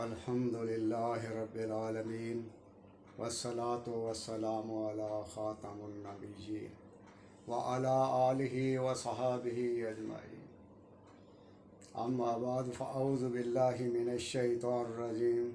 الحمدللہ رب العالمین والصلاة والسلام علی خاتم النبیین وعلی آلہ وصحابہ اجمعین اما بعد فاعوذ باللہ من الشیطان الرجیم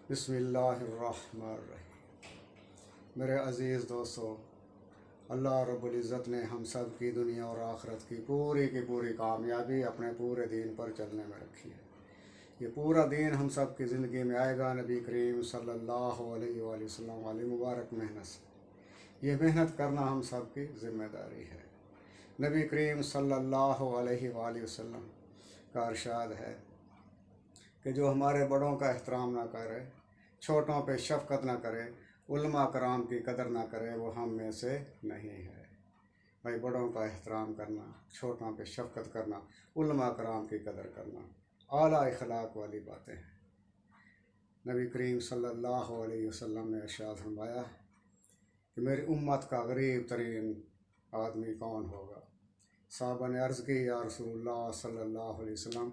بسم اللہ الرحمن الرحیم۔ میرے عزیز دوستو، اللہ رب العزت نے ہم سب کی دنیا اور آخرت کی پوری کامیابی اپنے پورے دین پر چلنے میں رکھی ہے۔ یہ پورا دین ہم سب کی زندگی میں آئے گا نبی کریم صلی اللہ علیہ وآلہ وسلم والی مبارک محنت سے۔ یہ محنت کرنا ہم سب کی ذمہ داری ہے۔ نبی کریم صلی اللہ علیہ وآلہ وسلم کا ارشاد ہے کہ جو ہمارے بڑوں کا احترام نہ کرے، چھوٹوں پہ شفقت نہ کرے، علماء کرام کی قدر نہ کرے، وہ ہم میں سے نہیں ہے۔ بھائی، بڑوں کا احترام کرنا، چھوٹوں پہ شفقت کرنا، علماء کرام کی قدر کرنا اعلیٰ اخلاق والی باتیں ہیں۔ نبی کریم صلی اللہ علیہ وسلم نے ارشاد فرمایا کہ میری امت کا غریب ترین آدمی کون ہوگا؟ صحابہ نے عرض کی، یا رسول اللہ صلی اللہ علیہ وسلم،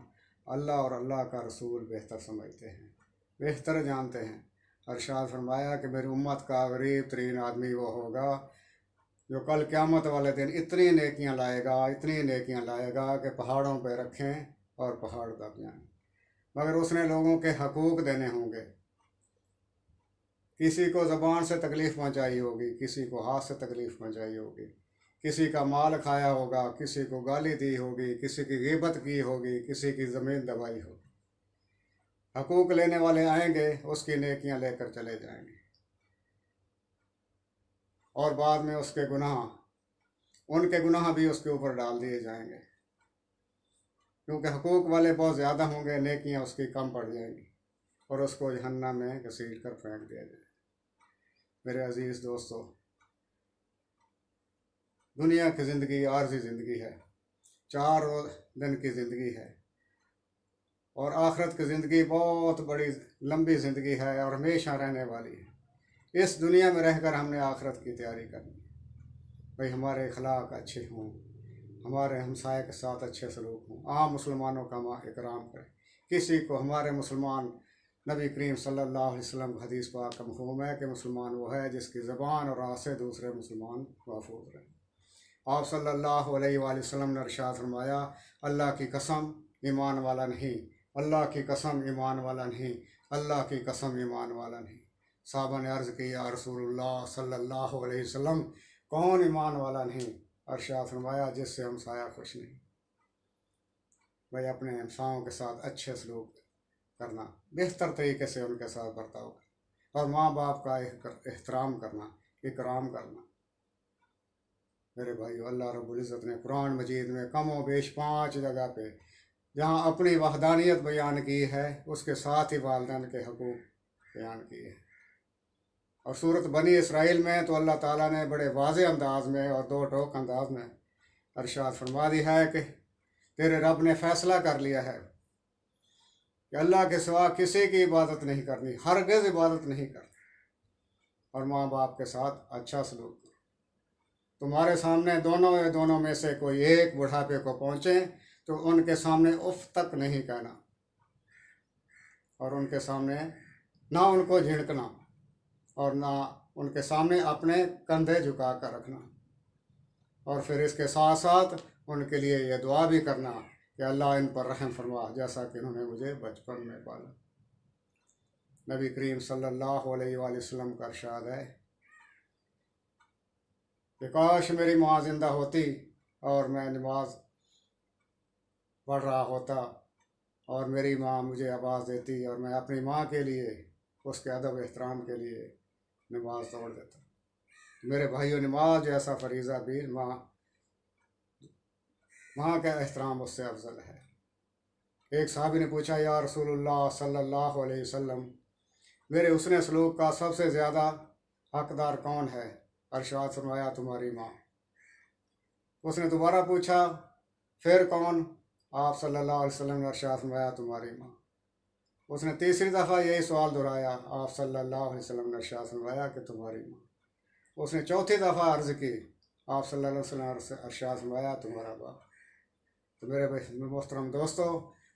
اللہ اور اللہ کا رسول بہتر سمجھتے ہیں، بہتر جانتے ہیں۔ ارشاد فرمایا کہ میری امت کا غریب ترین آدمی وہ ہوگا جو کل قیامت والے دن اتنی نیکیاں لائے گا کہ پہاڑوں پہ رکھیں اور پہاڑ دب جائیں، مگر اس نے لوگوں کے حقوق دینے ہوں گے۔ کسی کو زبان سے تکلیف پہنچائی ہوگی، کسی کو ہاتھ سے تکلیف پہنچائی ہوگی، کسی کا مال کھایا ہوگا، کسی کو گالی دی ہوگی، کسی کی غیبت کی ہوگی، کسی کی زمین دبائی ہوگی۔ حقوق لینے والے آئیں گے، اس کی نیکیاں لے کر چلے جائیں گے، اور بعد میں ان کے گناہ بھی اس کے اوپر ڈال دیے جائیں گے، کیونکہ حقوق والے بہت زیادہ ہوں گے، نیکیاں اس کی کم پڑ جائیں گی، اور اس کو جہنم میں گھسیٹ کر پھینک دیا جائے۔ میرے عزیز دوستو، دنیا کی زندگی عارضی زندگی ہے، 4 دن کی زندگی ہے، اور آخرت کی زندگی بہت بڑی لمبی زندگی ہے اور ہمیشہ رہنے والی ہے۔ اس دنیا میں رہ کر ہم نے آخرت کی تیاری کرنی ہے۔ بھئی، ہمارے اخلاق اچھے ہوں، ہمارے ہمسائے کے ساتھ اچھے سلوک ہوں، عام مسلمانوں کا اکرام کریں۔ کسی کو ہمارے مسلمان، نبی کریم صلی اللہ علیہ وسلم کا حدیث پاک کا مفہوم ہے کہ مسلمان وہ ہے جس کی زبان اور ہاتھ سے دوسرے مسلمان محفوظ رہیں۔ آپ صلی اللہ علیہ وآلہ وسلم نے ارشاد فرمایا، اللہ کی قسم ایمان والا نہیں، اللہ کی قسم ایمان والا نہیں، اللہ کی قسم ایمان والا نہیں۔ صحابہ نے عرض کی، یا رسول اللہ صلی اللہ علیہ وسلم، کون ایمان والا نہیں؟ ارشاد فرمایا، جس سے ہمسایہ خوش نہیں۔ بھائی، اپنے ہمسایوں کے ساتھ اچھے سلوک کرنا، بہتر طریقے سے ان کے ساتھ برتاؤ کرنا، اور ماں باپ کا احترام کرنا، اکرام کرنا۔ میرے بھائیو، اللہ رب العزت نے قرآن مجید میں کم و بیش 5 جگہ پہ جہاں اپنی وحدانیت بیان کی ہے، اس کے ساتھ ہی والدین کے حقوق بیان کیے ہیں۔ اور سورۃ بنی اسرائیل میں تو اللہ تعالیٰ نے بڑے واضح انداز میں اور 2 ٹوک انداز میں ارشاد فرما دی ہے کہ تیرے رب نے فیصلہ کر لیا ہے کہ اللہ کے سوا کسی کی عبادت نہیں کرنی، ہرگز عبادت نہیں کرنی، اور ماں باپ کے ساتھ اچھا سلوک کرو۔ تمہارے سامنے دونوں میں سے کوئی ایک بڑھاپے کو پہنچے تو ان کے سامنے اف تک نہیں کہنا، اور ان کے سامنے نہ ان کو جھڑکنا، اور نہ ان کے سامنے اپنے کندھے جھکا کر رکھنا، اور پھر اس کے ساتھ ساتھ ان کے لیے یہ دعا بھی کرنا کہ اللہ ان پر رحم فرما، جیسا کہ انہوں نے مجھے بچپن میں پالا۔ نبی کریم صلی اللہ علیہ وآلہ وسلم کا ارشاد ہے کہ کاش میری ماں زندہ ہوتی اور میں نماز پڑھ رہا ہوتا اور میری ماں مجھے آواز دیتی اور میں اپنی ماں کے لیے، اس کے ادب احترام کے لیے نماز توڑ دیتا۔ میرے بھائیو، نماز جیسا فریضہ بھی ماں کا احترام اس سے افضل ہے۔ ایک صحابی نے پوچھا، یا رسول اللہ صلی اللہ علیہ وسلم، میرے حسن سلوک کا سب سے زیادہ حقدار کون ہے؟ ارشاد فرمایا، تمہاری ماں۔ اس نے دوبارہ پوچھا، پھر کون؟ آپ صلی اللہ علیہ وسلم نے ارشاد فرمایا، تمہاری ماں۔ اس نے تیسری دفعہ یہی سوال دہرایا، آپ صلی اللہ علیہ وسلم نے ارشاد فرمایا کہ تمہاری ماں۔ اس نے چوتھی دفعہ عرض کی، آپ صلی اللہ علیہ وسلم نے ارشاد فرمایا، تمہارا باپ۔ تو میرے محترم دوستو،